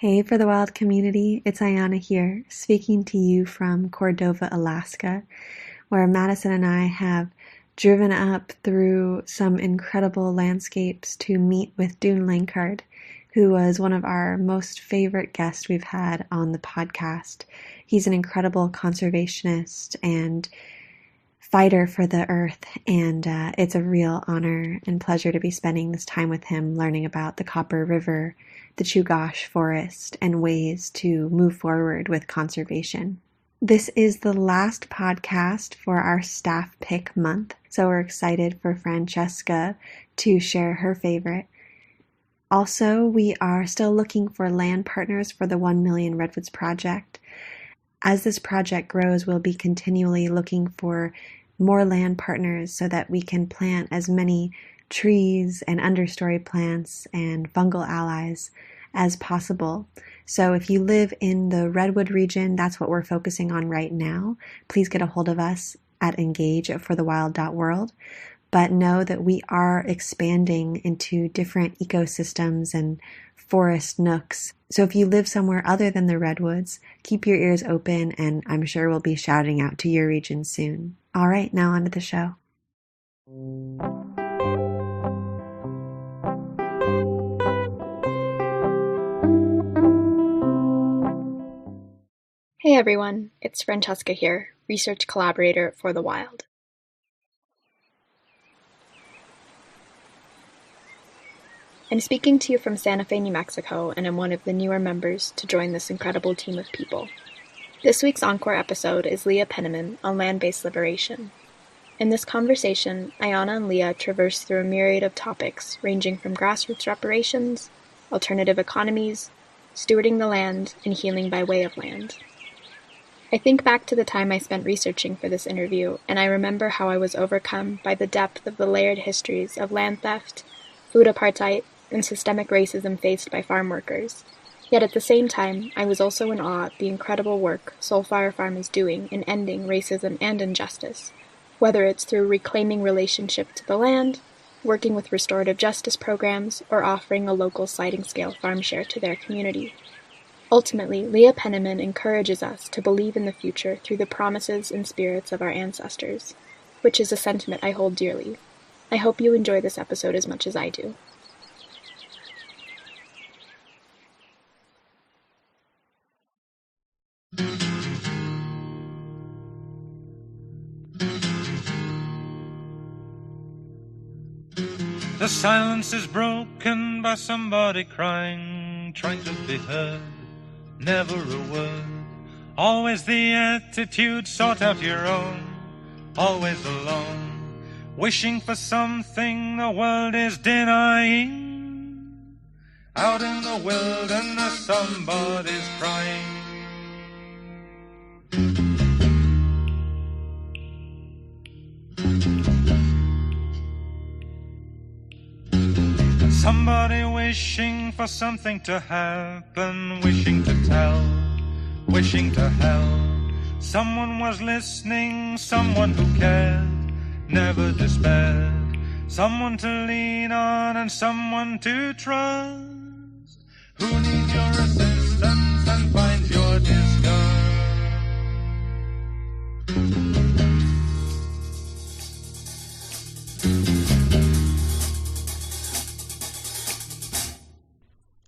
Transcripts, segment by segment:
Hey, for the wild community, it's Ayana here, speaking to you from Cordova, Alaska, where Madison and I have driven up through some incredible landscapes to meet with Dune Lankard, who was one of our most favorite guests we've had on the podcast. He's an incredible conservationist and fighter for the earth, and it's a real honor and pleasure to be spending this time with him, learning about the Copper River, the Chugach Forest, and ways to move forward with conservation. This is the last podcast for our staff pick month, so we're excited for Francesca to share her favorite. Also, we are still looking for land partners for the 1 Million Redwoods Project. As this project grows, we'll be continually looking for more land partners so that we can plant as many trees and understory plants and fungal allies as possible. So if you live in the Redwood region, that's what we're focusing on right now. Please get a hold of us at engage@forthewild.world. But know that we are expanding into different ecosystems and forest nooks. So if you live somewhere other than the Redwoods, keep your ears open, and I'm sure we'll be shouting out to your region soon. All right, now on to the show. Hey everyone, it's Francesca here, research collaborator for The Wild. I'm speaking to you from Santa Fe, New Mexico, and I'm one of the newer members to join this incredible team of people. This week's Encore episode is Leah Penman on land-based liberation. In this conversation, Ayana and Leah traverse through a myriad of topics ranging from grassroots reparations, alternative economies, stewarding the land, and healing by way of land. I think back to the time I spent researching for this interview, and I remember how I was overcome by the depth of the layered histories of land theft, food apartheid, and systemic racism faced by farm workers. Yet at the same time, I was also in awe at the incredible work Soulfire Farm is doing in ending racism and injustice, whether it's through reclaiming relationship to the land, working with restorative justice programs, or offering a local sliding scale farm share to their community. Ultimately, Leah Penman encourages us to believe in the future through the promises and spirits of our ancestors, which is a sentiment I hold dearly. I hope you enjoy this episode as much as I do. The silence is broken by somebody crying, trying to be heard, never a word. Always the attitude, sort out your own, always alone, wishing for something the world is denying. Out in the wilderness somebody's crying. Somebody wishing for something to happen, wishing to tell, wishing to help. Someone was listening, someone who cared, never despaired. Someone to lean on and someone to trust, who needs your assistance and finds your disgust.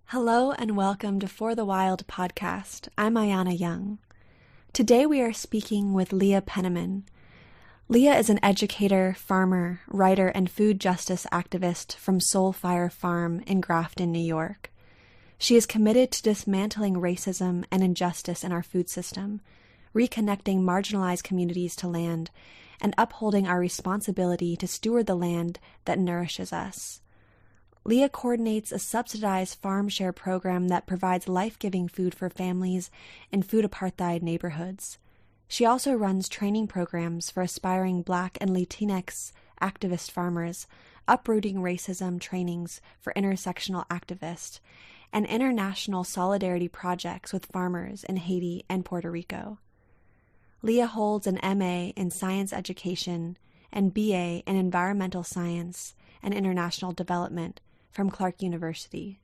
Hello and welcome to For the Wild podcast. I'm Ayana Young. Today we are speaking with Leah Penman. Leah is an educator, farmer, writer, and food justice activist from Soulfire Farm in Grafton, New York. She is committed to dismantling racism and injustice in our food system, reconnecting marginalized communities to land, and upholding our responsibility to steward the land that nourishes us. Leah coordinates a subsidized farm share program that provides life-giving food for families in food apartheid neighborhoods. She also runs training programs for aspiring Black and Latinx activist farmers, uprooting racism trainings for intersectional activists, and international solidarity projects with farmers in Haiti and Puerto Rico. Leah holds an MA in science education and BA in environmental science and international development from Clark University.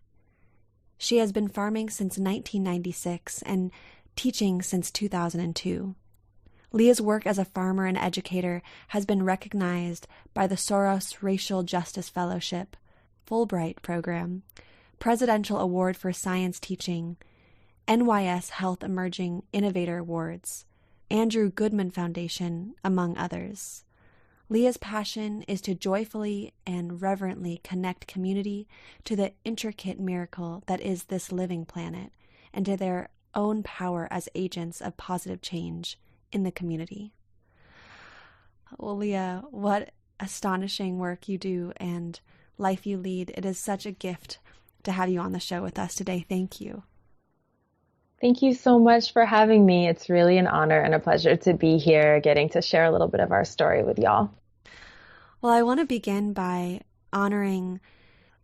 She has been farming since 1996 and teaching since 2002. Leah's work as a farmer and educator has been recognized by the Soros Racial Justice Fellowship, Fulbright Program, Presidential Award for Science Teaching, NYS Health Emerging Innovator Awards, Andrew Goodman Foundation, among others. Leah's passion is to joyfully and reverently connect community to the intricate miracle that is this living planet and to their own power as agents of positive change in the community. Well, Leah, what astonishing work you do and life you lead. It is such a gift to have you on the show with us today. Thank you. Thank you so much for having me. It's really an honor and a pleasure to be here, getting to share a little bit of our story with y'all. Well, I want to begin by honoring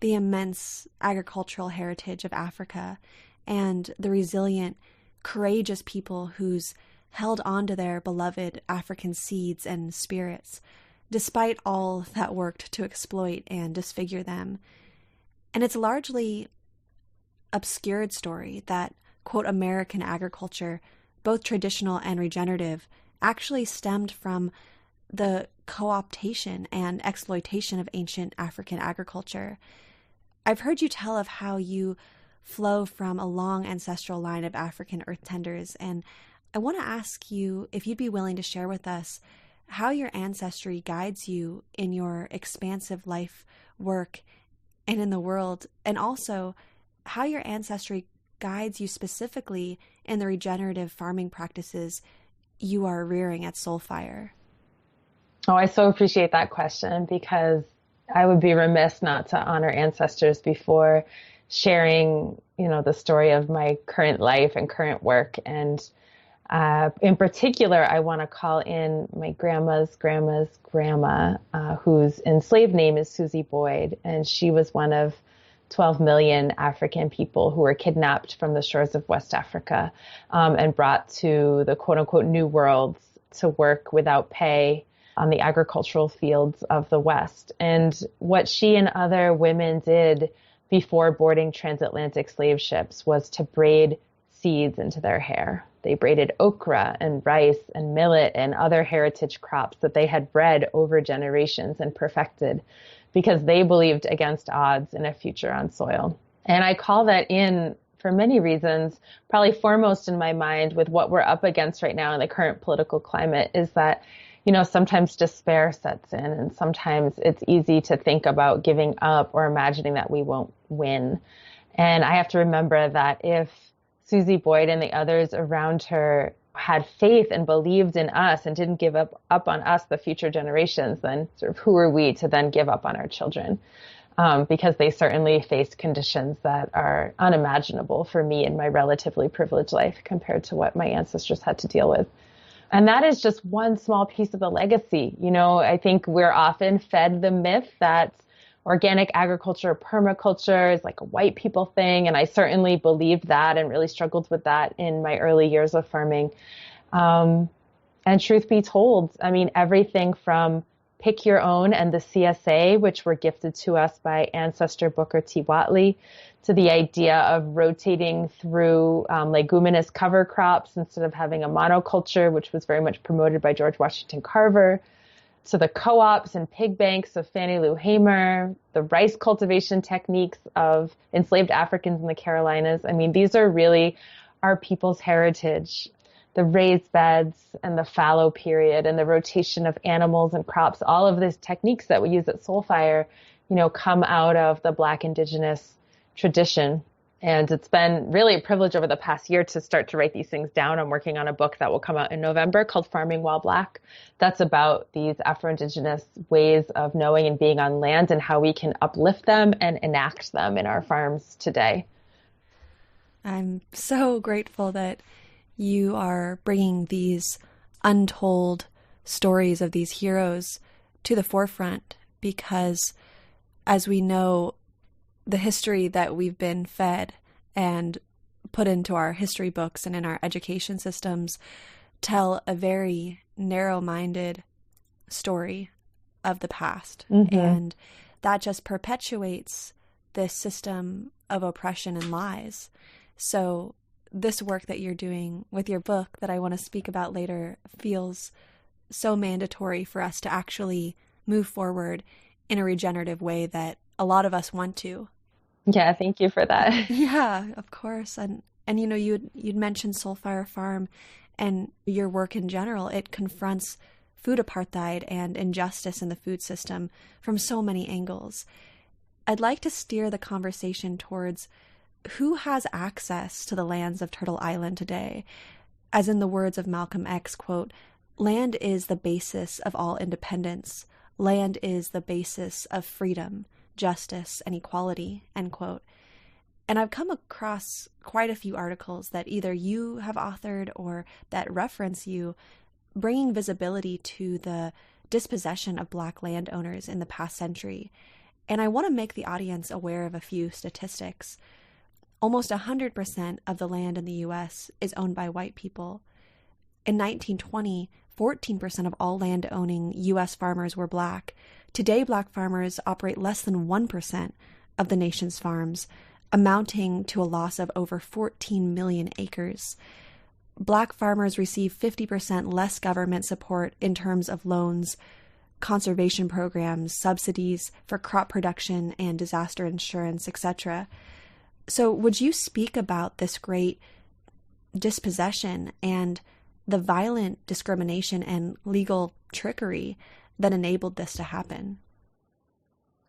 the immense agricultural heritage of Africa and the resilient, courageous people who's held on to their beloved African seeds and spirits, despite all that worked to exploit and disfigure them. And it's largely obscured story that, quote, American agriculture, both traditional and regenerative, actually stemmed from the co-optation and exploitation of ancient African agriculture. I've heard you tell of how you flow from a long ancestral line of African earth tenders, and I want to ask you if you'd be willing to share with us how your ancestry guides you in your expansive life work and in the world, and also how your ancestry guides you specifically in the regenerative farming practices you are rearing at Soulfire. Oh, I so appreciate that question, because I would be remiss not to honor ancestors before sharing, the story of my current life and current work. And in particular, I want to call in my grandma's grandma, whose enslaved name is Susie Boyd. And she was one of 12 million African people who were kidnapped from the shores of West Africa and brought to the quote unquote New World to work without pay on the agricultural fields of the West. And what she and other women did before boarding transatlantic slave ships was to braid seeds into their hair. They braided okra and rice and millet and other heritage crops that they had bred over generations and perfected because they believed against odds in a future on soil. And I call that in for many reasons, probably foremost in my mind with what we're up against right now in the current political climate is that, sometimes despair sets in, and sometimes it's easy to think about giving up or imagining that we won't win. And I have to remember that if Susie Boyd and the others around her had faith and believed in us and didn't give up on us, the future generations, then sort of who are we to then give up on our children? Because they certainly faced conditions that are unimaginable for me in my relatively privileged life compared to what my ancestors had to deal with. And that is just one small piece of the legacy. I think we're often fed the myth that organic agriculture, permaculture is like a white people thing. And I certainly believed that and really struggled with that in my early years of farming. And truth be told, everything from Pick Your Own and the CSA, which were gifted to us by ancestor Booker T. Watley, to the idea of rotating through leguminous cover crops instead of having a monoculture, which was very much promoted by George Washington Carver, to the co-ops and pig banks of Fannie Lou Hamer, the rice cultivation techniques of enslaved Africans in the Carolinas. These are really our people's heritage. The raised beds and the fallow period and the rotation of animals and crops, all of these techniques that we use at Soulfire, come out of the Black Indigenous tradition. And it's been really a privilege over the past year to start to write these things down. I'm working on a book that will come out in November called Farming While Black. That's about these Afro-Indigenous ways of knowing and being on land and how we can uplift them and enact them in our farms today. I'm so grateful that you are bringing these untold stories of these heroes to the forefront, because as we know, the history that we've been fed and put into our history books and in our education systems tell a very narrow-minded story of the past. Mm-hmm. And that just perpetuates this system of oppression and lies. So this work that you're doing with your book that I want to speak about later feels so mandatory for us to actually move forward in a regenerative way that a lot of us want to. Yeah, thank you for that. Yeah, of course. And you know, you'd mentioned Soulfire Farm and your work in general. It confronts food apartheid and injustice in the food system from so many angles. I'd like to steer the conversation towards who has access to the lands of Turtle Island today. As in the words of Malcolm X, quote, "Land is the basis of all independence. Land is the basis of freedom, justice, and equality," end quote. And I've come across quite a few articles that either you have authored or that reference you, bringing visibility to the dispossession of Black landowners in the past century. And I want to make the audience aware of a few statistics. Almost 100% of the land in the U.S. is owned by white people. In 1920, 14% of all land-owning U.S. farmers were Black. Today, Black farmers operate less than 1% of the nation's farms, amounting to a loss of over 14 million acres. Black farmers receive 50% less government support in terms of loans, conservation programs, subsidies for crop production and disaster insurance, etc. So would you speak about this great dispossession and the violent discrimination and legal trickery that enabled this to happen?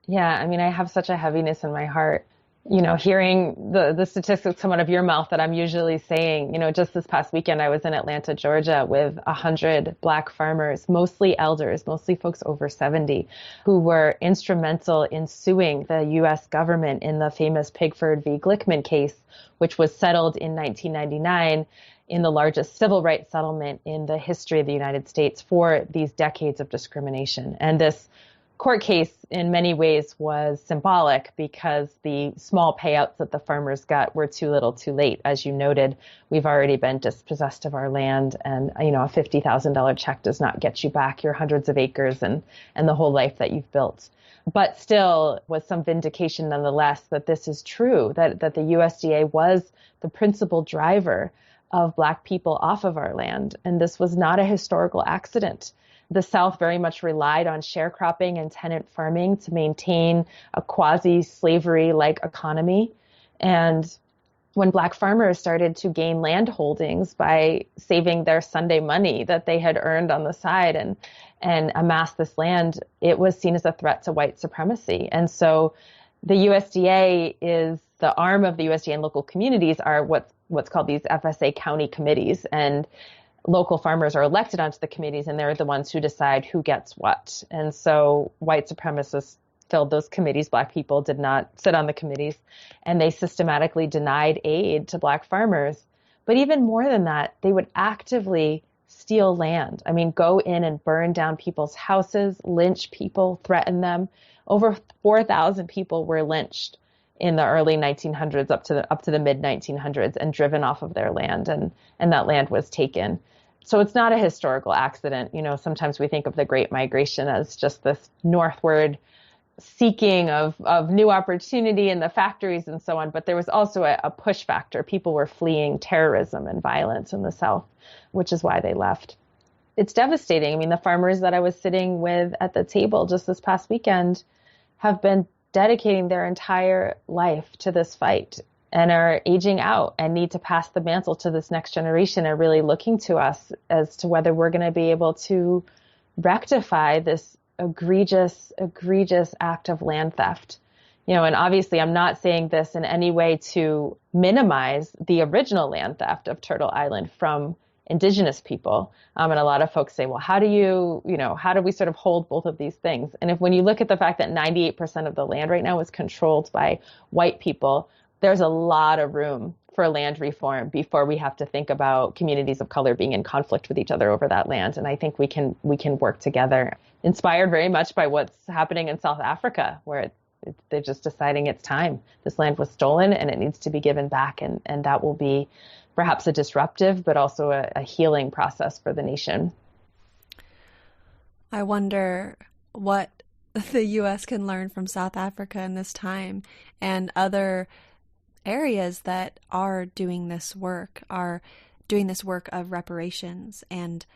Yeah, I mean, I have such a heaviness in my heart, you know, hearing the statistics come out of your mouth that I'm usually saying. You know, just this past weekend, I was in Atlanta, Georgia with 100 Black farmers, mostly elders, mostly folks over 70, who were instrumental in suing the U.S. government in the famous Pigford v. Glickman case, which was settled in 1999 in the largest civil rights settlement in the history of the United States for these decades of discrimination. And this court case in many ways was symbolic because the small payouts that the farmers got were too little too late. As you noted, we've already been dispossessed of our land, and you know, a $50,000 check does not get you back your hundreds of acres and the whole life that you've built. But still was some vindication nonetheless that this is true, that the USDA was the principal driver of Black people off of our land. And this was not a historical accident. The South very much relied on sharecropping and tenant farming to maintain a quasi-slavery-like economy. And when Black farmers started to gain land holdings by saving their Sunday money that they had earned on the side and amass this land, it was seen as a threat to white supremacy. And so the USDA is the arm of the USDA, and local communities are what's called these FSA county committees. And local farmers are elected onto the committees, and they're the ones who decide who gets what. And so white supremacists filled those committees. Black people did not sit on the committees, and they systematically denied aid to Black farmers. But even more than that, they would actively steal land. I mean, go in and burn down people's houses, lynch people, threaten them. Over 4,000 people were lynched in the early 1900s up to the mid 1900s and driven off of their land, and that land was taken. So it's not a historical accident. You know, sometimes we think of the Great Migration as just this northward seeking of new opportunity in the factories and so on. But there was also a push factor. People were fleeing terrorism and violence in the South, which is why they left. It's devastating. I mean, the farmers that I was sitting with at the table just this past weekend have been dedicating their entire life to this fight and are aging out and need to pass the mantle to this next generation, and really looking to us as to whether we're going to be able to rectify this egregious act of land theft. You know, and obviously I'm not saying this in any way to minimize the original land theft of Turtle Island from Indigenous people. And a lot of folks say, well, how do we sort of hold both of these things? And when you look at the fact that 98% of the land right now is controlled by white people, there's a lot of room for land reform before we have to think about communities of color being in conflict with each other over that land. And I think we can work together, inspired very much by what's happening in South Africa, where they're just deciding it's time. This land was stolen and it needs to be given back. And that will be perhaps a disruptive, but also a healing process for the nation. I wonder what the U.S. can learn from South Africa in this time and other areas that are doing this work of reparations. And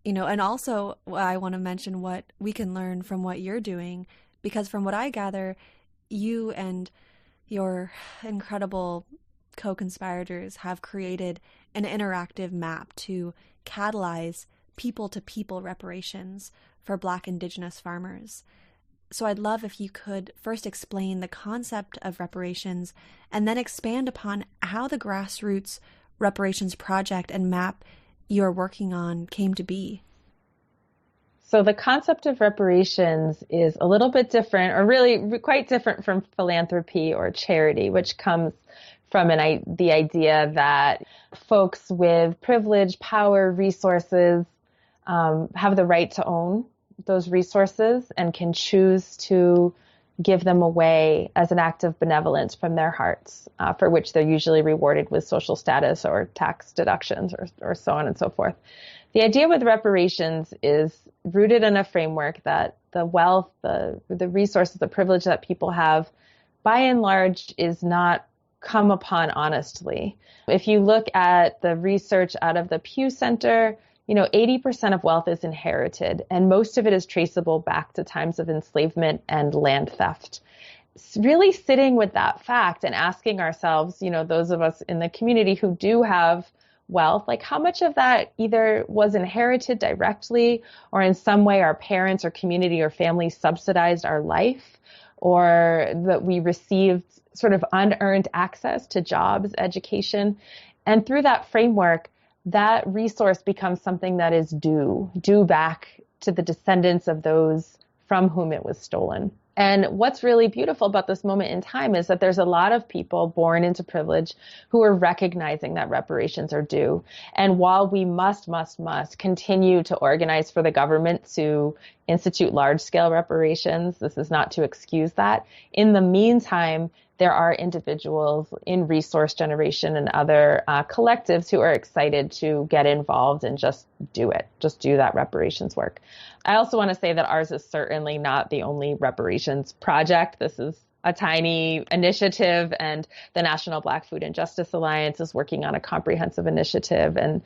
and also I want to mention what we can learn from what you're doing, because from what I gather, you and your incredible co-conspirators have created an interactive map to catalyze people-to-people reparations for Black Indigenous farmers. So I'd love if you could first explain the concept of reparations and then expand upon how the grassroots reparations project and map you're working on came to be. So the concept of reparations is a little bit different, or really quite different from philanthropy or charity, which comes from the idea that folks with privilege, power, resources have the right to own those resources and can choose to give them away as an act of benevolence from their hearts, for which they're usually rewarded with social status or tax deductions or so on and so forth. The idea with reparations is rooted in a framework that the wealth, the resources, the privilege that people have, by and large, is not come upon honestly. If you look at the research out of the Pew Center, 80% of wealth is inherited, and most of it is traceable back to times of enslavement and land theft. Really sitting with that fact and asking ourselves, those of us in the community who do have wealth, like how much of that either was inherited directly or in some way our parents or community or family subsidized our life, or that we received sort of unearned access to jobs, education. And through that framework, that resource becomes something that is due back to the descendants of those from whom it was stolen. And what's really beautiful about this moment in time is that there's a lot of people born into privilege who are recognizing that reparations are due. And while we must continue to organize for the government to institute large-scale reparations, this is not to excuse that. In the meantime, there are individuals in resource generation and other collectives who are excited to get involved and just do that reparations work. I also want to say that ours is certainly not the only reparations project. This is a tiny initiative, and the National Black Food and Justice Alliance is working on a comprehensive initiative, and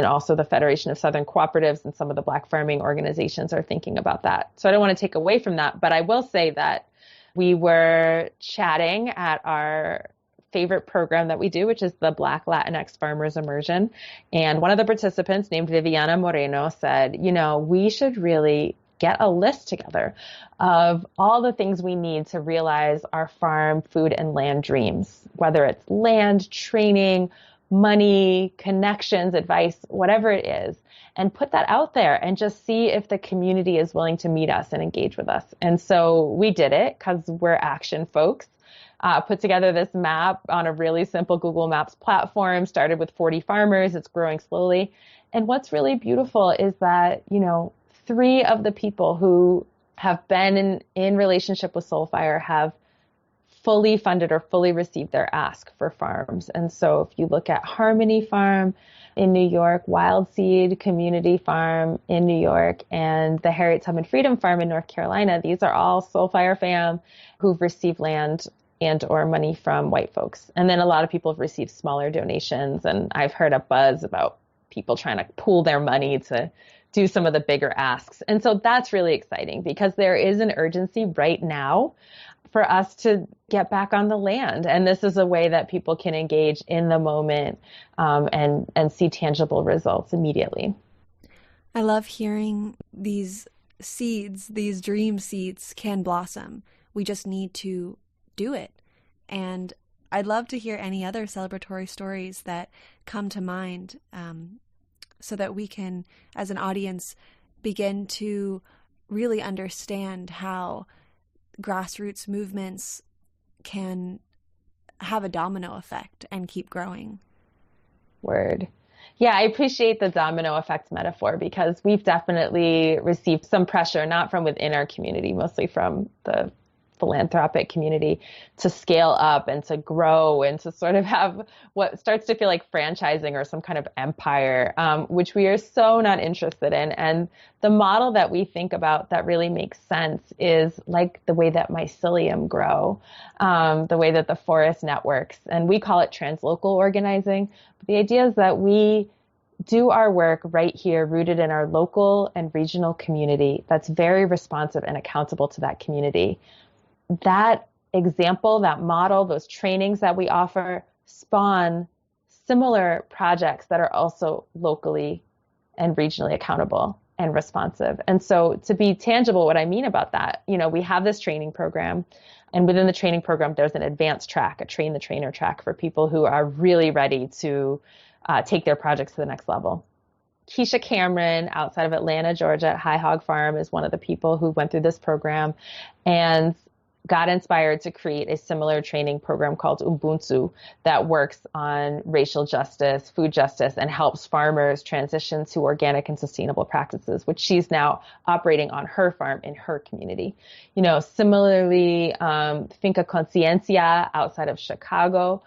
also the Federation of Southern Cooperatives and some of the Black farming organizations are thinking about that. So I don't want to take away from that, but I will say that we were chatting at our favorite program that we do, which is the Black Latinx Farmers Immersion. And one of the participants, named Viviana Moreno, said, we should really get a list together of all the things we need to realize our farm, food, and land dreams, whether it's land, training, money, connections, advice, whatever it is, and put that out there and just see if the community is willing to meet us and engage with us. And so we did it because we're action folks. Put together this map on a really simple Google Maps platform, started with 40 farmers. It's growing slowly. And what's really beautiful is that, 3 of the people who have been in relationship with Soulfire have fully funded or fully received their ask for farms. And so if you look at Harmony Farm in New York, Wild Seed Community Farm in New York, and the Harriet Tubman Freedom Farm in North Carolina, these are all Soulfire fam who've received land and or money from white folks. And then a lot of people have received smaller donations. And I've heard a buzz about people trying to pool their money to do some of the bigger asks. And so that's really exciting because there is an urgency right now for us to get back on the land. And this is a way that people can engage in the moment and see tangible results immediately. I love hearing these seeds, these dream seeds can blossom. We just need to do it. And I'd love to hear any other celebratory stories that come to mind so that we can, as an audience, begin to really understand how grassroots movements can have a domino effect and keep growing. Word. Yeah, I appreciate the domino effect metaphor because we've definitely received some pressure, not from within our community, mostly from the philanthropic community to scale up and to grow and to sort of have what starts to feel like franchising or some kind of empire, which we are so not interested in. And the model that we think about that really makes sense is like the way that mycelium grow, the way that the forest networks, and we call it translocal organizing. But the idea is that we do our work right here, rooted in our local and regional community that's very responsive and accountable to that community. That example, that model, those trainings that we offer spawn similar projects that are also locally and regionally accountable and responsive. And so to be tangible, what I mean about that, we have this training program, and within the training program, there's an advanced track, a train the trainer track for people who are really ready to take their projects to the next level. Keisha Cameron, outside of Atlanta, Georgia, at High Hog Farm, is one of the people who went through this program and got inspired to create a similar training program called Ubuntu that works on racial justice, food justice, and helps farmers transition to organic and sustainable practices, which she's now operating on her farm in her community. Similarly, Finca Conciencia outside of Chicago.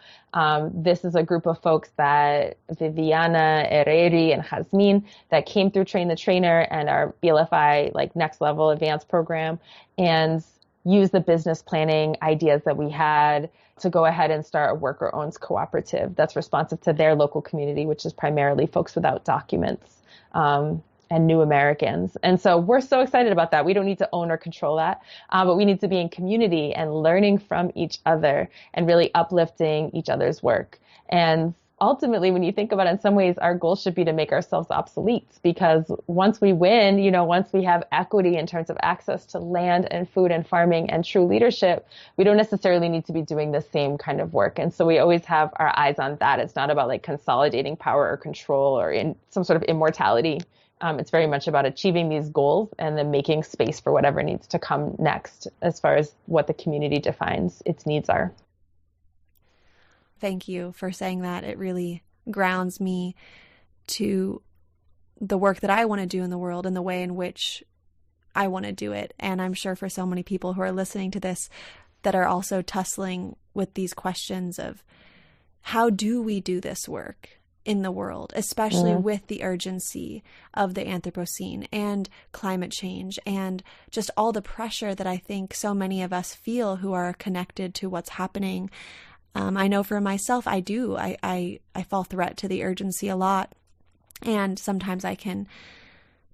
This is a group of folks that Viviana, Herreri, and Jasmine that came through Train the Trainer and our BLFI next level advanced program, and use the business planning ideas that we had to go ahead and start a worker owns cooperative that's responsive to their local community, which is primarily folks without documents and new Americans. And so we're so excited about that. We don't need to own or control that, but we need to be in community and learning from each other and really uplifting each other's work. And ultimately, when you think about it, in some ways, our goal should be to make ourselves obsolete, because once we win, once we have equity in terms of access to land and food and farming and true leadership, we don't necessarily need to be doing the same kind of work. And so we always have our eyes on that. It's not about consolidating power or control or in some sort of immortality. It's very much about achieving these goals and then making space for whatever needs to come next as far as what the community defines its needs are. Thank you for saying that. It really grounds me to the work that I want to do in the world and the way in which I want to do it. And I'm sure for so many people who are listening to this that are also tussling with these questions of how do we do this work in the world, especially with the urgency of the Anthropocene and climate change and just all the pressure that I think so many of us feel who are connected to what's happening. I know for myself, I do. I fall threat to the urgency a lot. And sometimes I can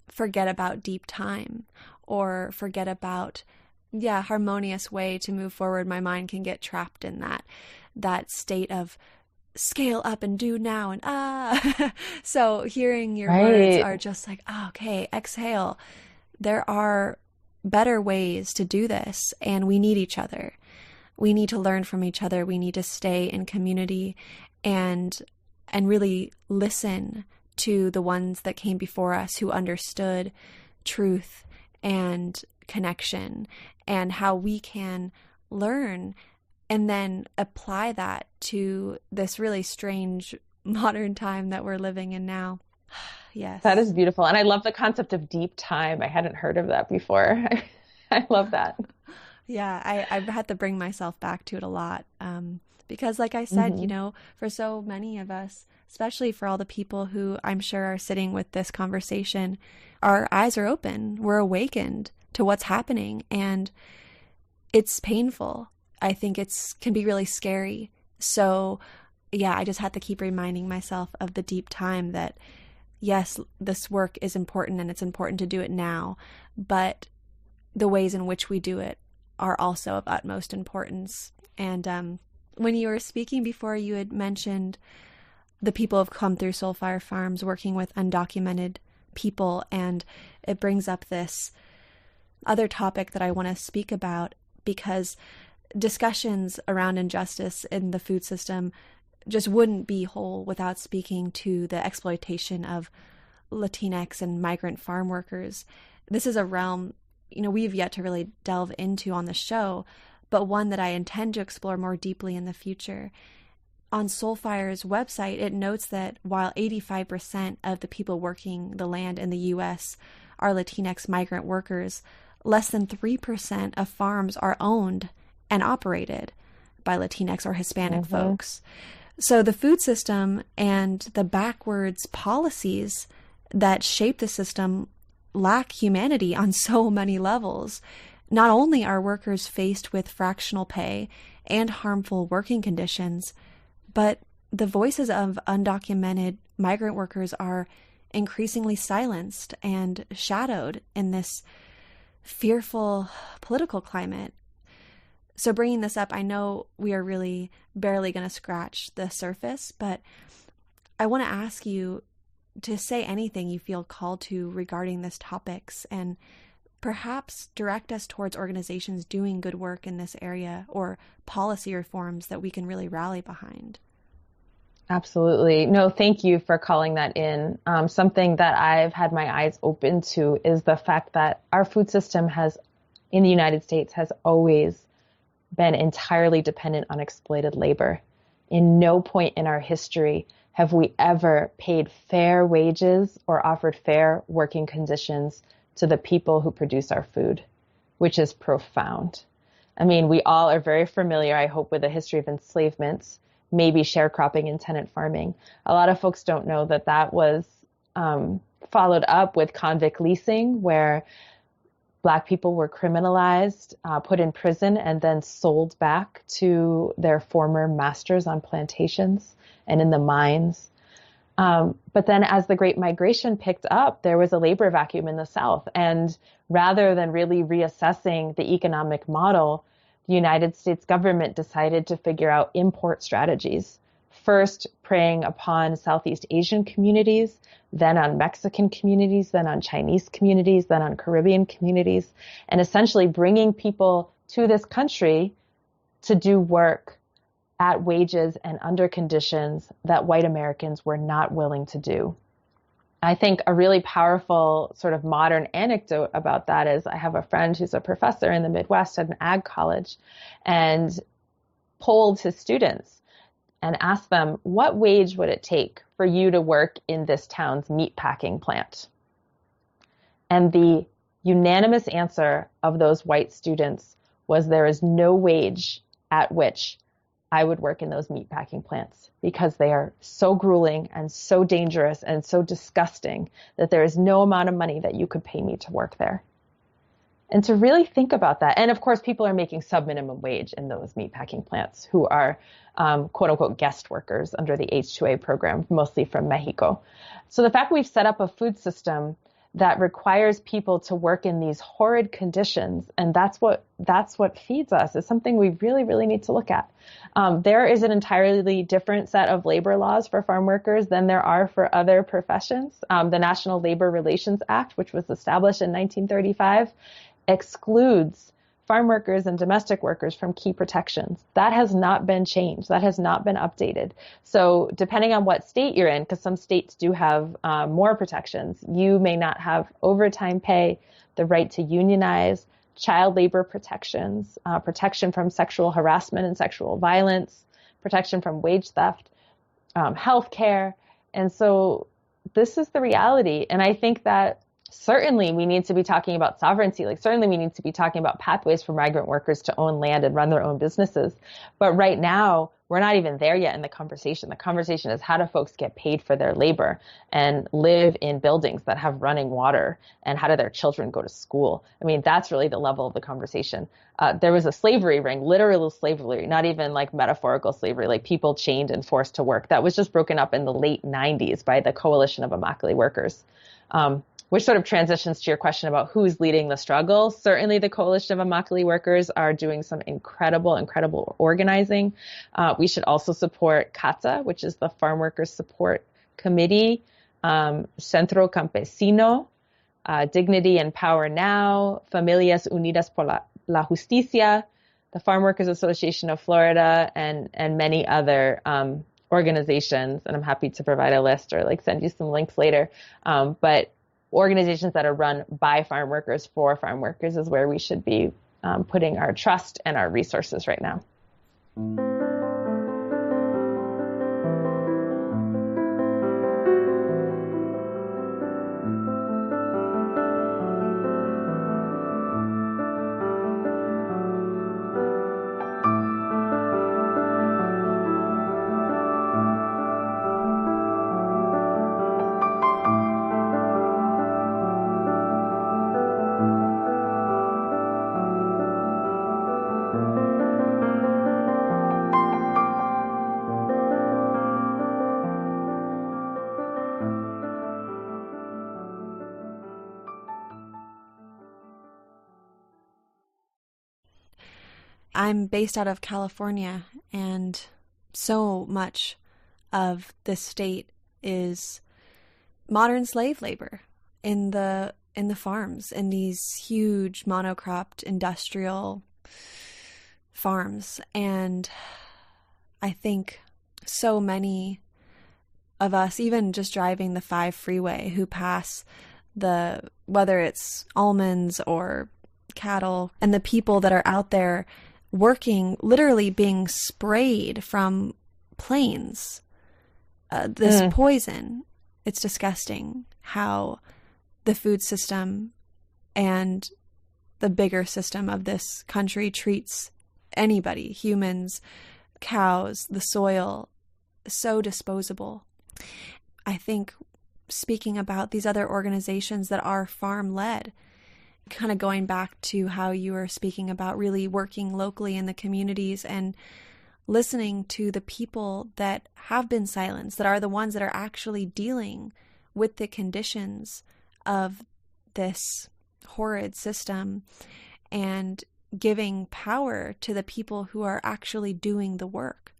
forget about deep time or forget about, harmonious way to move forward. My mind can get trapped in that state of scale up and do now and So hearing your words are just okay, exhale. There are better ways to do this, and we need each other. We need to learn from each other. We need to stay in community and really listen to the ones that came before us who understood truth and connection and how we can learn and then apply that to this really strange modern time that we're living in now. Yes. That is beautiful. And I love the concept of deep time. I hadn't heard of that before. I love that. Yeah, I've had to bring myself back to it a lot because like I said, for so many of us, especially for all the people who I'm sure are sitting with this conversation, our eyes are open. We're awakened to what's happening, and it's painful. I think can be really scary. So I just had to keep reminding myself of the deep time that, yes, this work is important and it's important to do it now, but the ways in which we do it are also of utmost importance. And when you were speaking before, you had mentioned the people who've come through Soul Fire Farms working with undocumented people, and it brings up this other topic that I want to speak about, because discussions around injustice in the food system just wouldn't be whole without speaking to the exploitation of Latinx and migrant farm workers. This is a realm we've yet to really delve into on the show, but one that I intend to explore more deeply in the future. On Soulfire's website, it notes that while 85% of the people working the land in the U.S. are Latinx migrant workers, less than 3% of farms are owned and operated by Latinx or Hispanic folks. So the food system and the backwards policies that shape the system lack humanity on so many levels. Not only are workers faced with fractional pay and harmful working conditions, but the voices of undocumented migrant workers are increasingly silenced and shadowed in this fearful political climate. So bringing this up, I know we are really barely going to scratch the surface, but I want to ask you to say anything you feel called to regarding these topics and perhaps direct us towards organizations doing good work in this area or policy reforms that we can really rally behind. Absolutely. No, thank you for calling that in. Something that I've had my eyes open to is the fact that our food system in the United States, has always been entirely dependent on exploited labor. In no point in our history have we ever paid fair wages or offered fair working conditions to the people who produce our food, which is profound. I mean, we all are very familiar, I hope, with the history of enslavement, maybe sharecropping and tenant farming. A lot of folks don't know that that was followed up with convict leasing, where Black people were criminalized, put in prison, and then sold back to their former masters on plantations and in the mines. But then as the Great Migration picked up, there was a labor vacuum in the South. And rather than really reassessing the economic model, the United States government decided to figure out import strategies. First, preying upon Southeast Asian communities, then on Mexican communities, then on Chinese communities, then on Caribbean communities, and essentially bringing people to this country to do work at wages and under conditions that white Americans were not willing to do. I think a really powerful sort of modern anecdote about that is I have a friend who's a professor in the Midwest at an ag college and polled his students and asked them, what wage would it take for you to work in this town's meat packing plant? And the unanimous answer of those white students was, there is no wage at which I would work in those meat packing plants, because they are so grueling and so dangerous and so disgusting that there is no amount of money that you could pay me to work there. And to really think about that. And of course, people are making sub-minimum wage in those meatpacking plants who are quote unquote guest workers under the H-2A program, mostly from Mexico. So the fact we've set up a food system that requires people to work in these horrid conditions, and that's what feeds us, is something we really, really need to look at. There is an entirely different set of labor laws for farm workers than there are for other professions. The National Labor Relations Act, which was established in 1935, excludes farm workers and domestic workers from key protections. That has not been changed. That has not been updated. So depending on what state you're in, because some states do have more protections, you may not have overtime pay, the right to unionize, child labor protections, protection from sexual harassment and sexual violence, protection from wage theft, health care. And so this is the reality. And I think that certainly we need to be talking about sovereignty. Like, certainly we need to be talking about pathways for migrant workers to own land and run their own businesses. But right now, we're not even there yet in the conversation. The conversation is, how do folks get paid for their labor and live in buildings that have running water? And how do their children go to school? I mean, that's really the level of the conversation. There was a slavery ring, literal slavery, not even like metaphorical slavery, like people chained and forced to work. That was just broken up in the late 90s by the Coalition of Immokalee Workers. Which sort of transitions to your question about who's leading the struggle. Certainly the Coalition of Immokalee Workers are doing some incredible organizing. We should also support CATA, which is the Farm Workers Support Committee, Centro Campesino, Dignity and Power Now, Familias Unidas por la Justicia, the Farm Workers Association of Florida, and many other organizations. And I'm happy to provide a list or like send you some links later. But organizations that are run by farm workers for farm workers is where we should be putting our trust and our resources right now. I'm based out of California, and so much of this state is modern slave labor in the farms, in these huge monocropped industrial farms. And I think so many of us, even just driving the 5 freeway, who pass whether it's almonds or cattle, and the people that are out there working, literally being sprayed from planes, this poison. It's disgusting how the food system and the bigger system of this country treats anybody, humans, cows, the soil, so disposable. I think speaking about these other organizations that are farm-led, kind of going back to how you were speaking about really working locally in the communities and listening to the people that have been silenced, that are the ones that are actually dealing with the conditions of this horrid system, and giving power to the people who are actually doing the work.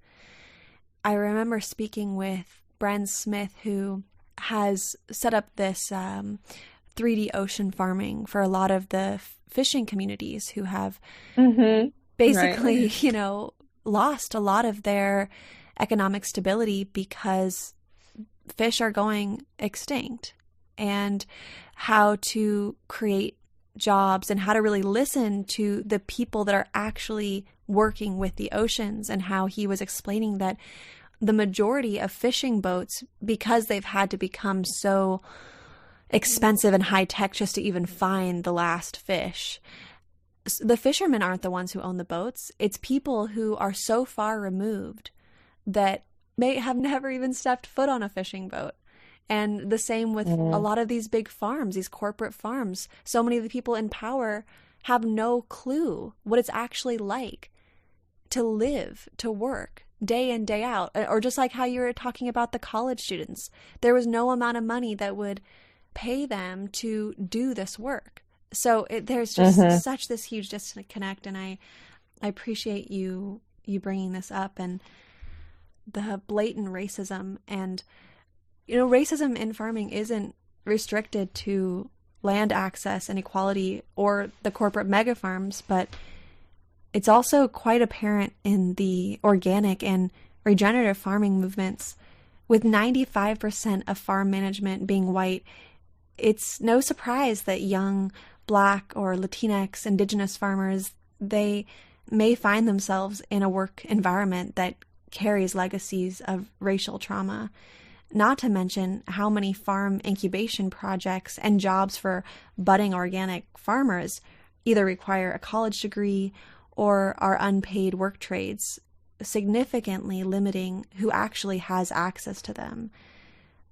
I remember speaking with Bren Smith, who has set up this 3D ocean farming for a lot of the fishing communities who have basically, Right. Lost a lot of their economic stability because fish are going extinct, and how to create jobs and how to really listen to the people that are actually working with the oceans, and how he was explaining that the majority of fishing boats, because they've had to become so expensive and high tech just to even find the last fish, the fishermen aren't the ones who own the boats. It's people who are so far removed that may have never even stepped foot on a fishing boat. And the same with a lot of these big farms, these corporate farms. So many of the people in power have no clue what it's actually like to live, to work day in, day out. Or just like how you were talking about the college students, there was no amount of money that would pay them to do this work. So there's just such this huge disconnect, and I appreciate you bringing this up, and the blatant racism. And racism in farming isn't restricted to land access and equality or the corporate mega farms, but it's also quite apparent in the organic and regenerative farming movements. With 95% of farm management being white, it's no surprise that young Black or Latinx Indigenous farmers, they may find themselves in a work environment that carries legacies of racial trauma. Not to mention how many farm incubation projects and jobs for budding organic farmers either require a college degree or are unpaid work trades, significantly limiting who actually has access to them.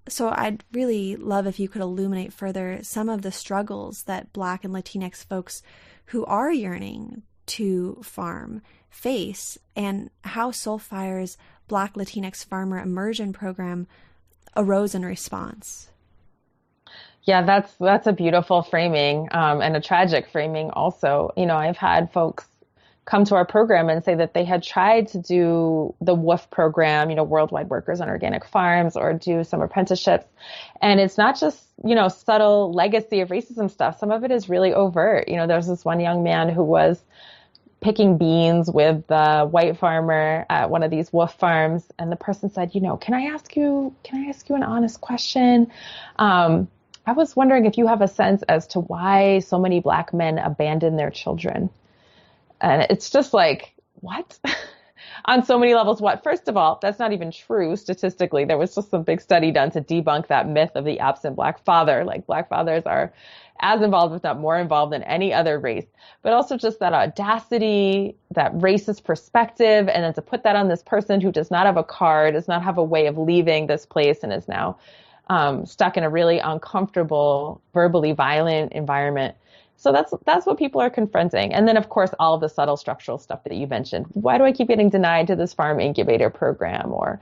So I'd really love if you could illuminate further some of the struggles that Black and Latinx folks who are yearning to farm face, and how Soulfire's Black Latinx Farmer Immersion Program arose in response. Yeah, that's a beautiful framing, and a tragic framing also. I've had folks come to our program and say that they had tried to do the WOOF program, Worldwide Workers on Organic Farms, or do some apprenticeships. And it's not just, subtle legacy of racism stuff. Some of it is really overt. There's this one young man who was picking beans with the white farmer at one of these WOOF farms. And the person said, can I ask you an honest question? I was wondering if you have a sense as to why so many Black men abandon their children. And it's just like, what? On so many levels, what? First of all, that's not even true statistically. There was just some big study done to debunk that myth of the absent Black father. Like, Black fathers are as involved, if not more involved, than any other race. But also just that audacity, that racist perspective, and then to put that on this person who does not have a car, does not have a way of leaving this place, and is now stuck in a really uncomfortable, verbally violent environment. So that's what people are confronting. And then, of course, all of the subtle structural stuff that you mentioned. Why do I keep getting denied to this farm incubator program? Or,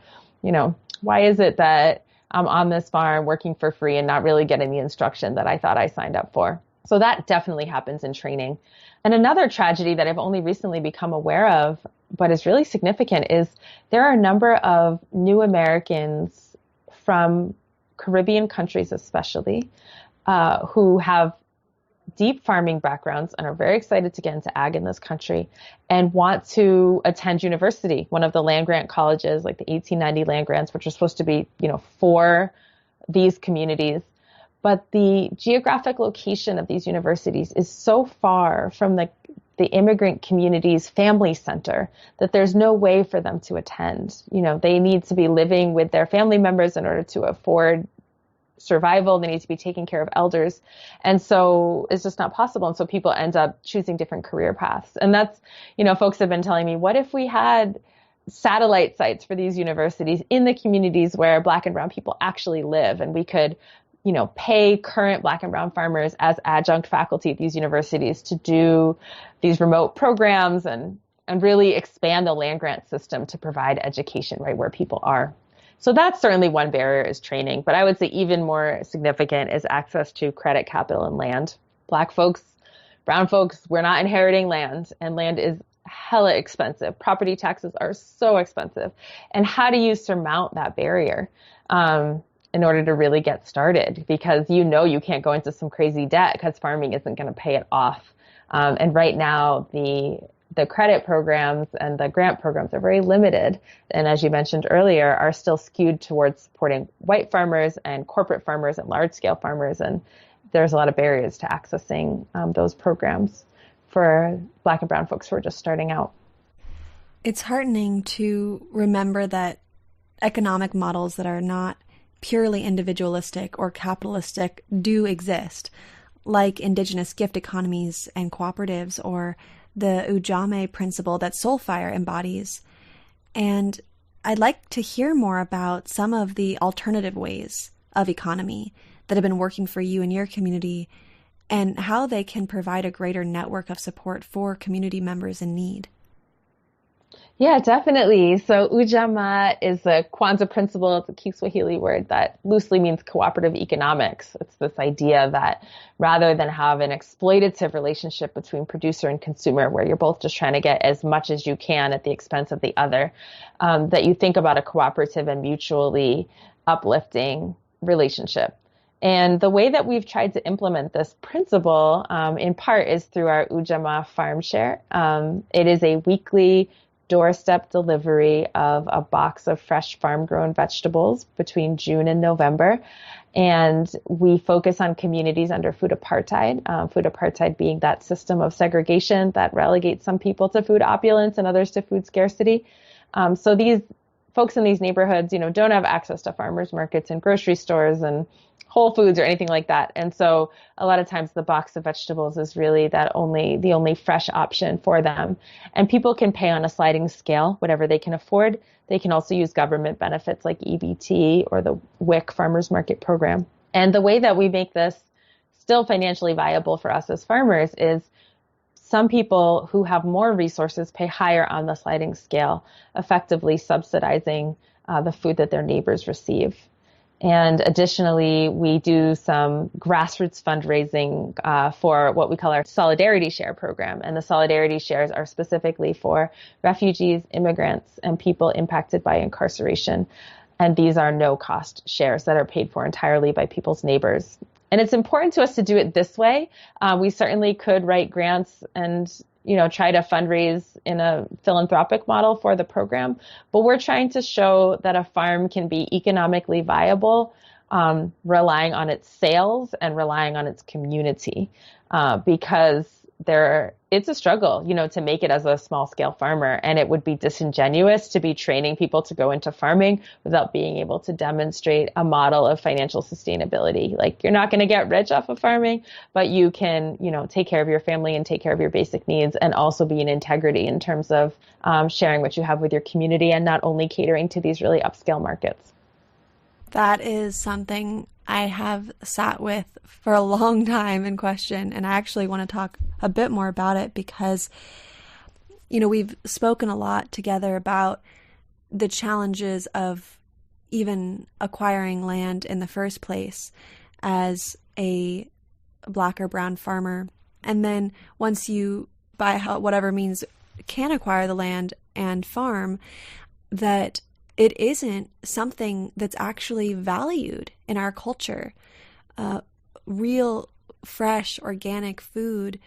why is it that I'm on this farm working for free and not really getting the instruction that I thought I signed up for? So that definitely happens in training. And another tragedy that I've only recently become aware of, but is really significant, is there are a number of new Americans from Caribbean countries especially, who have deep farming backgrounds and are very excited to get into ag in this country and want to attend university, one of the land grant colleges, like the 1890 land grants, which are supposed to be, for these communities. But the geographic location of these universities is so far from the immigrant community's family center that there's no way for them to attend. They need to be living with their family members in order to afford survival. They need to be taking care of elders. And so it's just not possible. And so people end up choosing different career paths. And that's, folks have been telling me, what if we had satellite sites for these universities in the communities where Black and brown people actually live, and we could pay current Black and brown farmers as adjunct faculty at these universities to do these remote programs and really expand the land grant system to provide education right where people are. So that's certainly one barrier, is training. But I would say even more significant is access to credit, capital, and land. Black folks, brown folks, we're not inheriting land, and land is hella expensive. Property taxes are so expensive. And how do you surmount that barrier in order to really get started? Because you can't go into some crazy debt because farming isn't going to pay it off. And right now, the credit programs and the grant programs are very limited. And as you mentioned earlier, are still skewed towards supporting white farmers and corporate farmers and large scale farmers. And there's a lot of barriers to accessing those programs for Black and brown folks who are just starting out. It's heartening to remember that economic models that are not purely individualistic or capitalistic do exist, like indigenous gift economies and cooperatives, or the Ujame principle that Soulfire embodies. And I'd like to hear more about some of the alternative ways of economy that have been working for you and your community, and how they can provide a greater network of support for community members in need. Yeah, definitely. So Ujamaa is a Kwanzaa principle. It's a Kiswahili word that loosely means cooperative economics. It's this idea that rather than have an exploitative relationship between producer and consumer, where you're both just trying to get as much as you can at the expense of the other, that you think about a cooperative and mutually uplifting relationship. And the way that we've tried to implement this principle, in part, is through our Ujamaa Farm Share. It is a weekly doorstep delivery of a box of fresh farm-grown vegetables between June and November. And we focus on communities under food apartheid, food apartheid being that system of segregation that relegates some people to food opulence and others to food scarcity. So these folks in these neighborhoods, don't have access to farmers markets and grocery stores and Whole Foods or anything like that. And so a lot of times the box of vegetables is really the only fresh option for them. And people can pay on a sliding scale, whatever they can afford. They can also use government benefits like EBT or the WIC Farmers Market Program. And the way that we make this still financially viable for us as farmers is some people who have more resources pay higher on the sliding scale, effectively subsidizing the food that their neighbors receive. And additionally, we do some grassroots fundraising for what we call our Solidarity Share program. And the Solidarity Shares are specifically for refugees, immigrants, and people impacted by incarceration. And these are no-cost shares that are paid for entirely by people's neighbors. And it's important to us to do it this way. We certainly could write grants and try to fundraise in a philanthropic model for the program. But we're trying to show that a farm can be economically viable, relying on its sales and relying on its community, because it's a struggle, to make it as a small scale farmer. And it would be disingenuous to be training people to go into farming without being able to demonstrate a model of financial sustainability. Like, you're not going to get rich off of farming, but you can, take care of your family and take care of your basic needs, and also be in integrity in terms of sharing what you have with your community and not only catering to these really upscale markets. That is something I have sat with for a long time in question, and I actually want to talk a bit more about it because, we've spoken a lot together about the challenges of even acquiring land in the first place as a black or brown farmer. And then once you, by whatever means, can acquire the land and farm, that it isn't something that's actually valued in our culture. Real, fresh, organic food,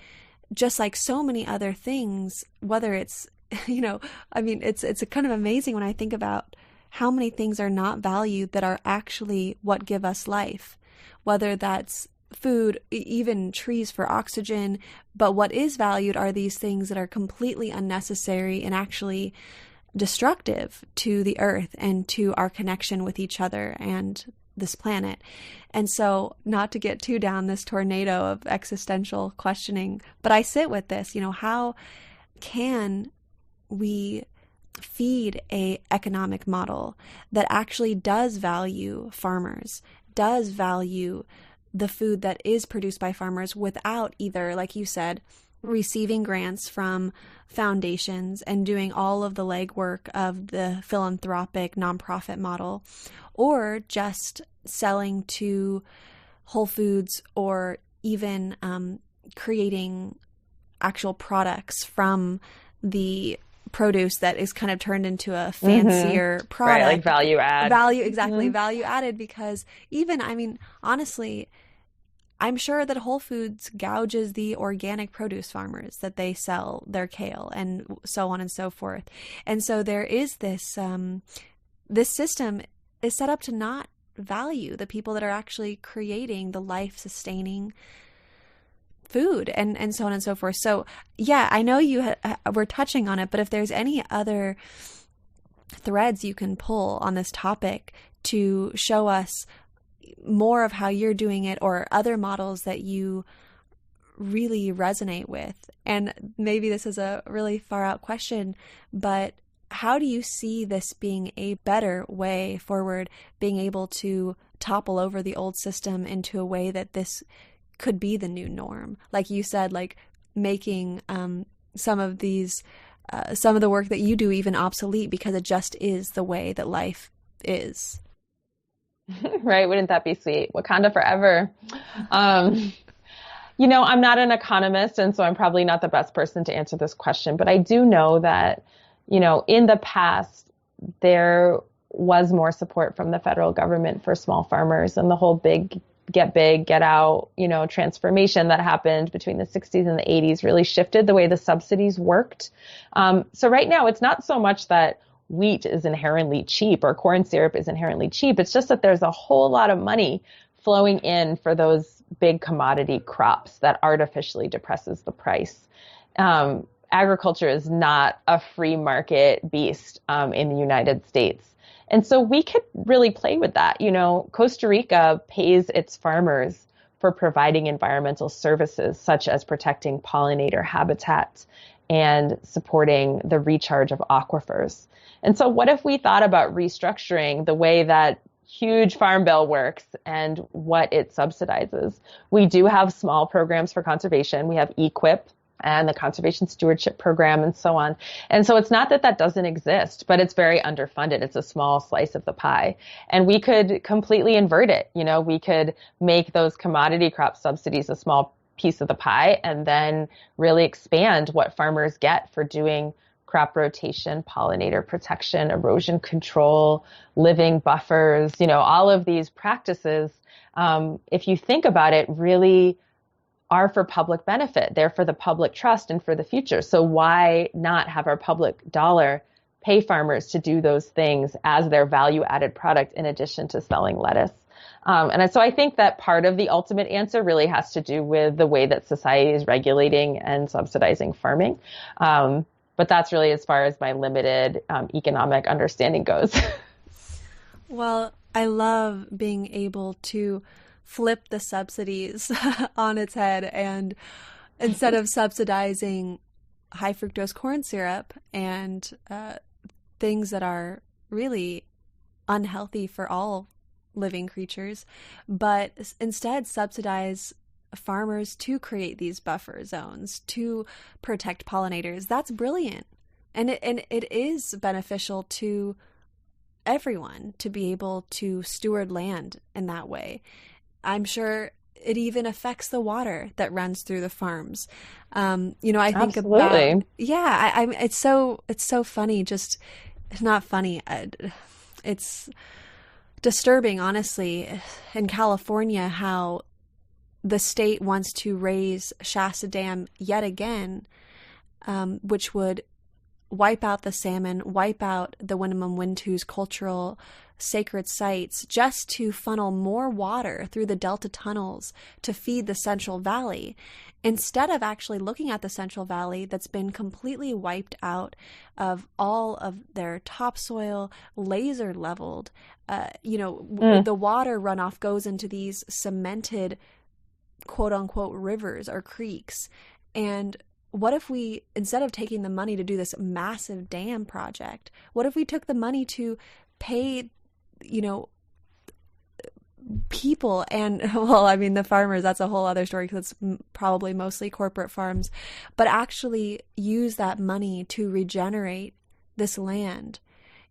just like so many other things, whether it's, it's kind of amazing when I think about how many things are not valued that are actually what give us life, whether that's food, even trees for oxygen. But what is valued are these things that are completely unnecessary and actually destructive to the earth and to our connection with each other and this planet. And so, not to get too down this tornado of existential questioning, but I sit with this, how can we feed a economic model that actually does value farmers, does value the food that is produced by farmers without either, like you said, receiving grants from foundations and doing all of the legwork of the philanthropic nonprofit model, or just selling to Whole Foods, or even creating actual products from the produce that is kind of turned into a fancier product. Right, like value add. Value added, because even, honestly, I'm sure that Whole Foods gouges the organic produce farmers that they sell their kale and so on and so forth. And so there is this, this system is set up to not value the people that are actually creating the life-sustaining food and so on and so forth. So yeah, I know you were touching on it, but if there's any other threads you can pull on this topic to show us more of how you're doing it, or other models that you really resonate with. And maybe this is a really far out question, but how do you see this being a better way forward, being able to topple over the old system into a way that this could be the new norm? Like you said, like making some of the work that you do even obsolete, because it just is the way that life is. Right? Wouldn't that be sweet? Wakanda forever. I'm not an economist, and so I'm probably not the best person to answer this question, but I do know that, in the past, there was more support from the federal government for small farmers, and the whole big, get out, transformation that happened between the 60s and the 80s really shifted the way the subsidies worked. So right now, it's not so much that wheat is inherently cheap or corn syrup is inherently cheap. It's just that there's a whole lot of money flowing in for those big commodity crops that artificially depresses the price. Agriculture is not a free market beast in the United States. And so we could really play with that. Costa Rica pays its farmers for providing environmental services, such as protecting pollinator habitat and supporting the recharge of aquifers. And so what if we thought about restructuring the way that huge farm bill works and what it subsidizes? We do have small programs for conservation. We have EQIP and the Conservation Stewardship Program and so on. And so it's not that doesn't exist, but it's very underfunded. It's a small slice of the pie. And we could completely invert it. We could make those commodity crop subsidies a small piece of the pie, and then really expand what farmers get for doing crop rotation, pollinator protection, erosion control, living buffers, all of these practices, if you think about it, really are for public benefit. They're for the public trust and for the future. So why not have our public dollar pay farmers to do those things as their value added product in addition to selling lettuce? And so I think that part of the ultimate answer really has to do with the way that society is regulating and subsidizing farming. But that's really as far as my limited economic understanding goes. Well, I love being able to flip the subsidies on its head, and instead of subsidizing high fructose corn syrup and things that are really unhealthy for all living creatures, but instead subsidize farmers to create these buffer zones to protect pollinators. That's brilliant. And it is beneficial to everyone to be able to steward land in that way. I'm sure it even affects the water that runs through the farms. I think about, Absolutely. it's so funny, just not funny. It's disturbing, honestly, in California, how the state wants to raise Shasta Dam yet again, which would wipe out the salmon, wipe out the Winnemem Wintu's cultural sacred sites, just to funnel more water through the Delta tunnels to feed the Central Valley, instead of actually looking at the Central Valley that's been completely wiped out of all of their topsoil, laser leveled. The water runoff goes into these cemented, quote unquote, rivers or creeks. And what if we, instead of taking the money to do this massive dam project, what if we took the money to pay, people and, well, I mean, the farmers, that's a whole other story because it's probably mostly corporate farms, but actually use that money to regenerate this land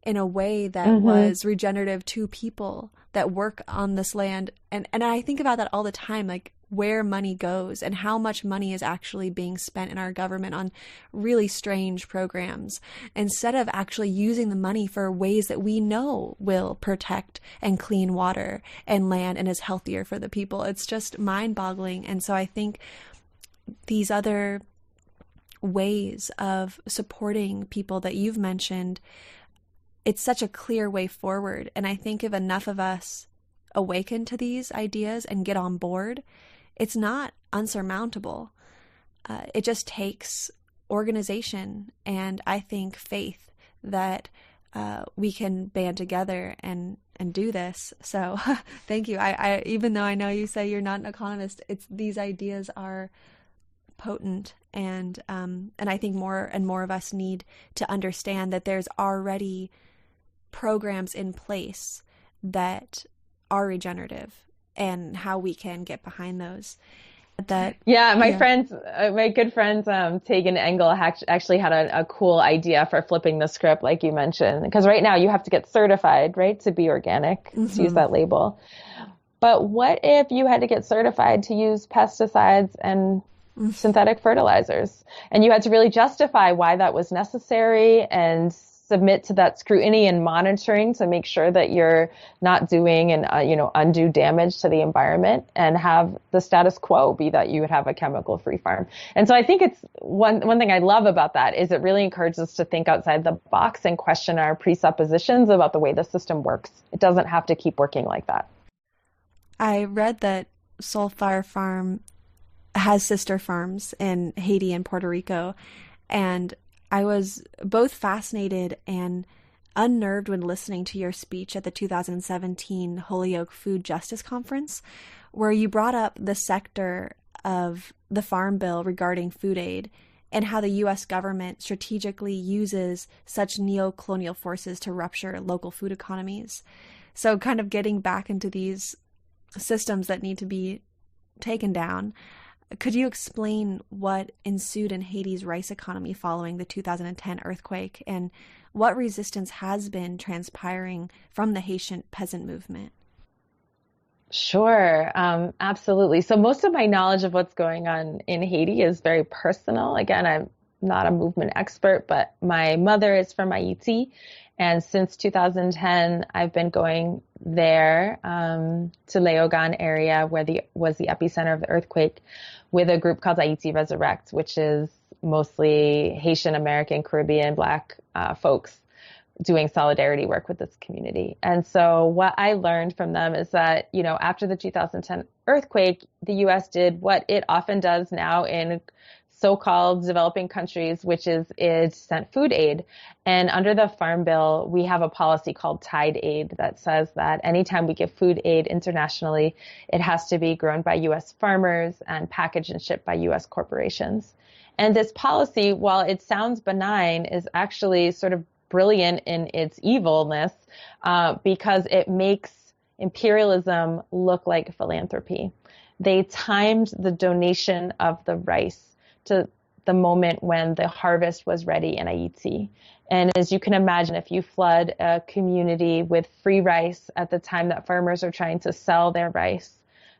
in a way that was regenerative to people that work on this land. And I think about that all the time, like where money goes and how much money is actually being spent in our government on really strange programs, instead of actually using the money for ways that we know will protect and clean water and land and is healthier for the people. It's just mind-boggling. And so I think these other ways of supporting people that you've mentioned, it's such a clear way forward. And I think if enough of us awaken to these ideas and get on board, it's not unsurmountable. It just takes organization and, I think, faith that we can band together and do this. So thank you. I even though I know you say you're not an economist, these ideas are potent, and I think more and more of us need to understand that there's already programs in place that are regenerative, and how we can get behind those. My good friends, Tegan Engel actually had a cool idea for flipping the script, like you mentioned, because right now you have to get certified, right, to be organic, to use that label. But what if you had to get certified to use pesticides and synthetic fertilizers, and you had to really justify why that was necessary and submit to that scrutiny and monitoring to make sure that you're not doing undue damage to the environment, and have the status quo be that you would have a chemical-free farm. And so I think it's one thing I love about that is it really encourages us to think outside the box and question our presuppositions about the way the system works. It doesn't have to keep working like that. I read that Soulfire Farm has sister farms in Haiti and Puerto Rico, and I was both fascinated and unnerved when listening to your speech at the 2017 Holyoke Food Justice Conference, where you brought up the sector of the Farm Bill regarding food aid and how the U.S. government strategically uses such neo-colonial forces to rupture local food economies. So kind of getting back into these systems that need to be taken down, could you explain what ensued in Haiti's rice economy following the 2010 earthquake, and what resistance has been transpiring from the Haitian peasant movement? Sure, absolutely. So most of my knowledge of what's going on in Haiti is very personal. Again, I'm not a movement expert, but my mother is from Haiti. And since 2010, I've been going there to Léogâne area, where was the epicenter of the earthquake, with a group called Haiti Resurrect, which is mostly Haitian American, Caribbean, Black folks doing solidarity work with this community. And so what I learned from them is that, after the 2010 earthquake, the U.S. did what it often does now in so-called developing countries, which is it sent food aid. And under the Farm Bill, we have a policy called Tide Aid that says that anytime we give food aid internationally, it has to be grown by U.S. farmers and packaged and shipped by U.S. corporations. And this policy, while it sounds benign, is actually sort of brilliant in its evilness because it makes imperialism look like philanthropy. They timed the donation of the rice to the moment when the harvest was ready in Haiti. And as you can imagine, if you flood a community with free rice at the time that farmers are trying to sell their rice,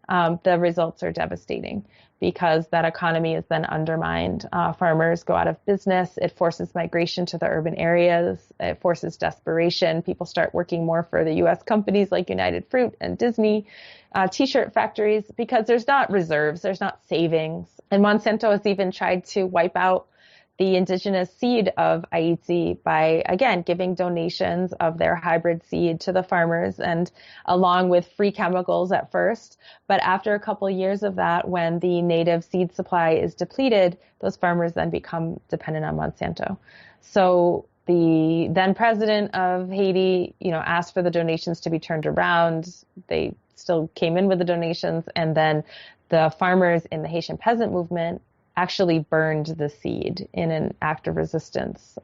the results are devastating because that economy is then undermined. Farmers go out of business. It forces migration to the urban areas. It forces desperation. People start working more for the U.S. companies like United Fruit and Disney, T-shirt factories, because there's not reserves, there's not savings. And Monsanto has even tried to wipe out the indigenous seed of Haiti by, again, giving donations of their hybrid seed to the farmers, and along with free chemicals at first. But after a couple of years of that, when the native seed supply is depleted, those farmers then become dependent on Monsanto. So the then president of Haiti, asked for the donations to be turned around. They still came in with the donations. And then the farmers in the Haitian peasant movement actually burned the seed in an act of resistance,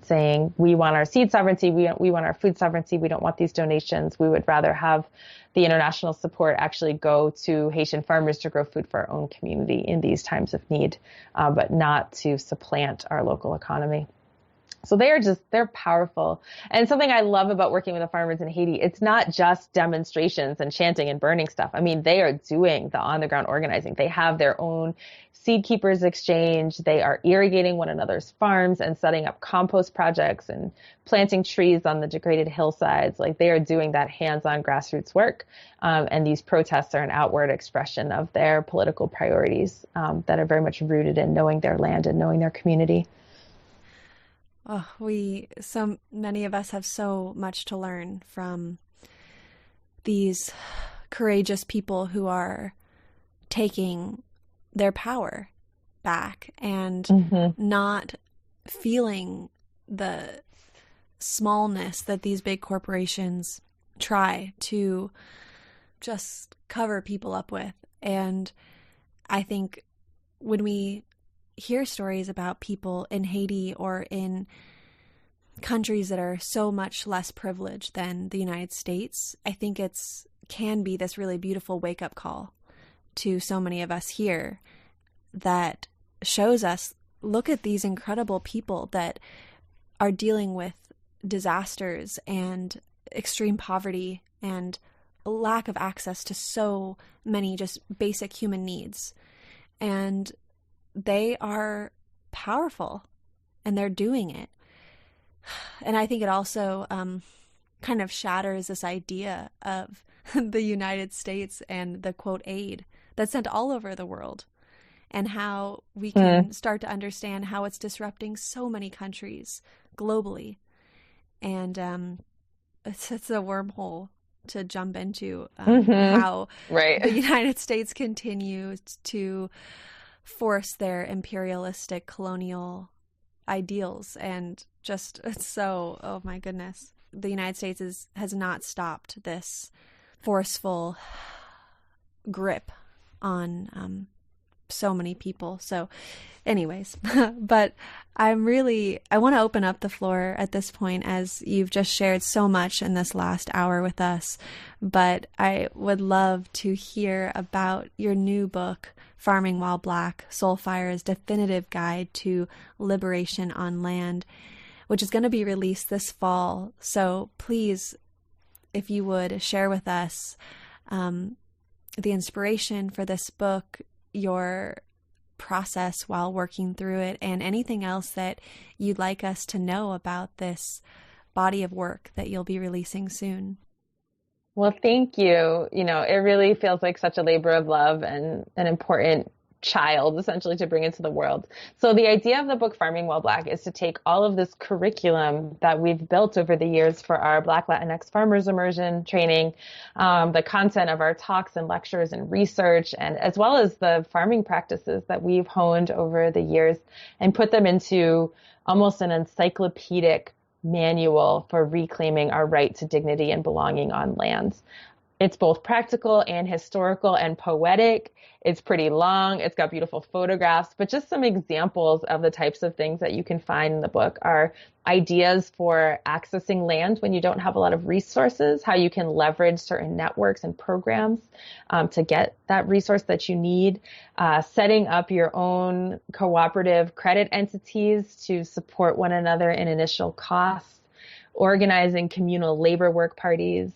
saying, we want our seed sovereignty, we want our food sovereignty, we don't want these donations. We would rather have the international support actually go to Haitian farmers to grow food for our own community in these times of need, but not to supplant our local economy. So they're powerful. And something I love about working with the farmers in Haiti, it's not just demonstrations and chanting and burning stuff. I mean, they are doing the on the ground organizing. They have their own seed keepers exchange. They are irrigating one another's farms and setting up compost projects and planting trees on the degraded hillsides. Like, they are doing that hands-on grassroots work. And these protests are an outward expression of their political priorities that are very much rooted in knowing their land and knowing their community. Oh, so many of us have so much to learn from these courageous people who are taking their power back and not feeling the smallness that these big corporations try to just cover people up with. And I think when we hear stories about people in Haiti or in countries that are so much less privileged than the United States, I think can be this really beautiful wake-up call to so many of us here that shows us, look at these incredible people that are dealing with disasters and extreme poverty and lack of access to so many just basic human needs. And they are powerful and they're doing it. And I think it also kind of shatters this idea of the United States and the quote aid that's sent all over the world, and how we can start to understand how it's disrupting so many countries globally. And it's a wormhole to jump into how the United States continues to force their imperialistic colonial ideals, and just oh my goodness, the United States has not stopped this forceful grip on so many people. So anyways, but I want to open up the floor at this point, as you've just shared so much in this last hour with us, but I would love to hear about your new book, Farming While Black, Soulfire's Definitive Guide to Liberation on Land, which is going to be released this fall. So please, if you would share with us the inspiration for this book, your process while working through it, and anything else that you'd like us to know about this body of work that you'll be releasing soon. Well, thank you. It really feels like such a labor of love and an important child, essentially, to bring into the world. So the idea of the book Farming While Black is to take all of this curriculum that we've built over the years for our Black Latinx farmers immersion training, the content of our talks and lectures and research, and as well as the farming practices that we've honed over the years, and put them into almost an encyclopedic manual for reclaiming our right to dignity and belonging on lands. It's both practical and historical and poetic. It's pretty long. It's got beautiful photographs, but just some examples of the types of things that you can find in the book are ideas for accessing land when you don't have a lot of resources, how you can leverage certain networks and programs to get that resource that you need, setting up your own cooperative credit entities to support one another in initial costs, organizing communal labor work parties,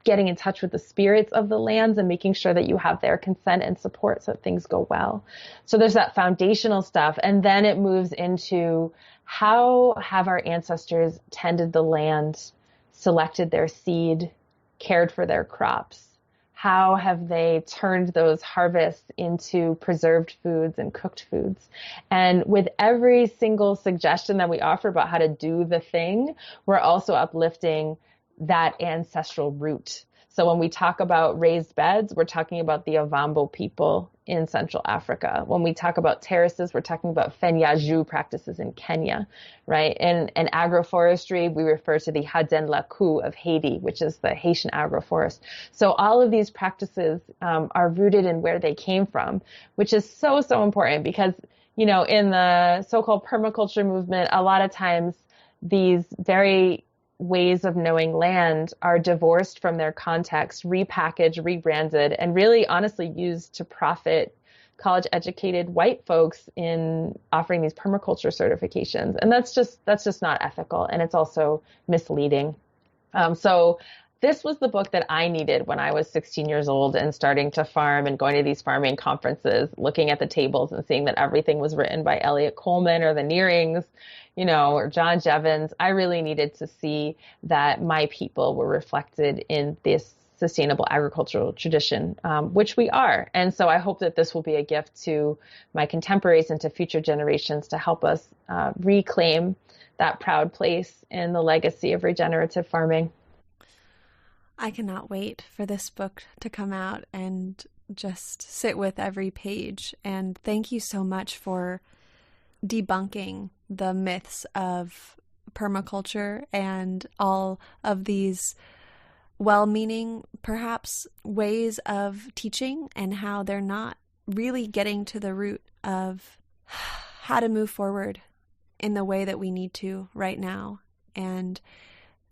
getting in touch with the spirits of the lands and making sure that you have their consent and support so that things go well. So there's that foundational stuff. And then it moves into how have our ancestors tended the land, selected their seed, cared for their crops? How have they turned those harvests into preserved foods and cooked foods? And with every single suggestion that we offer about how to do the thing, we're also uplifting that ancestral root. So when we talk about raised beds, we're talking about the Ovambo people in Central Africa. When we talk about terraces, we're talking about Fenyaju practices in Kenya, right? In agroforestry, we refer to the Haden Laku of Haiti, which is the Haitian agroforest. So all of these practices are rooted in where they came from, which is so, so important because, you know, in the so-called permaculture movement, a lot of times these very ways of knowing land are divorced from their context, repackaged, rebranded, and really honestly used to profit college-educated white folks in offering these permaculture certifications. And that's just not ethical, and it's also misleading. So this was the book that I needed when I was 16 years old and starting to farm and going to these farming conferences, looking at the tables and seeing that everything was written by Eliot Coleman or the Nearings, you know, or John Jevons. I really needed to see that my people were reflected in this sustainable agricultural tradition, which we are. And so I hope that this will be a gift to my contemporaries and to future generations to help us reclaim that proud place in the legacy of regenerative farming. I cannot wait for this book to come out and just sit with every page. And thank you so much for debunking the myths of permaculture and all of these well-meaning, perhaps, ways of teaching and how they're not really getting to the root of how to move forward in the way that we need to right now. And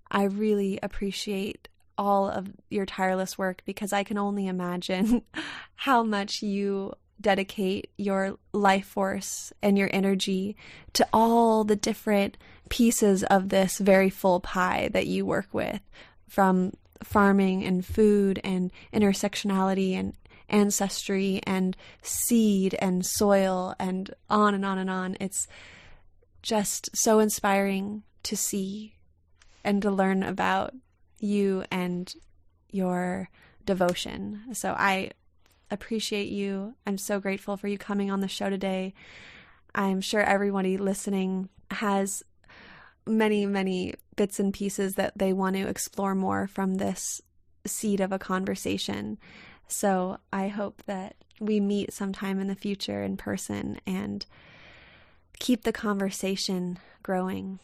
I really appreciate all of your tireless work because I can only imagine how much you dedicate your life force and your energy to all the different pieces of this very full pie that you work with, from farming and food and intersectionality and ancestry and seed and soil and on and on and on. It's just so inspiring to see and to learn about you and your devotion. So I appreciate you. I'm so grateful for you coming on the show today. I'm sure everybody listening has many, many bits and pieces that they want to explore more from this seed of a conversation. So I hope that we meet sometime in the future in person and keep the conversation growing.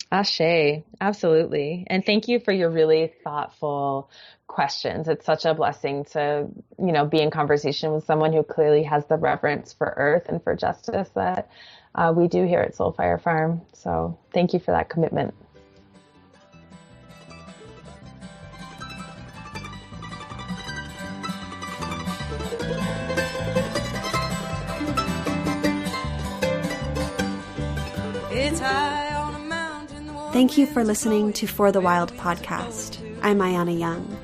Ashe, absolutely. And thank you for your really thoughtful questions. It's such a blessing to, you know, be in conversation with someone who clearly has the reverence for earth and for justice that we do here at Soulfire Farm. So thank you for that commitment. It's high on a mountain. Thank you for listening to For the Wild podcast. I'm Ayana Young.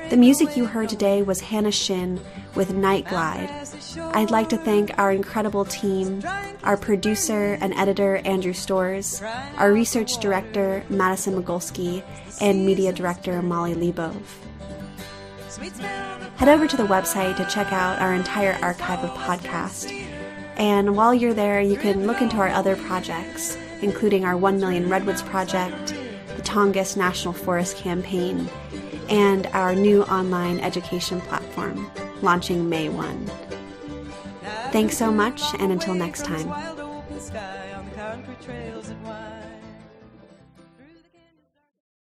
The music you heard today was Hannah Shin with Night Glide. I'd like to thank our incredible team, our producer and editor, Andrew Storrs, our research director, Madison Mogulski, and media director, Molly Lebov. Head over to the website to check out our entire archive of podcasts. And while you're there, you can look into our other projects, including our 1 Million Redwoods Project, the Tongass National Forest Campaign, and our new online education platform, launching May 1. Thanks so much, and until next time.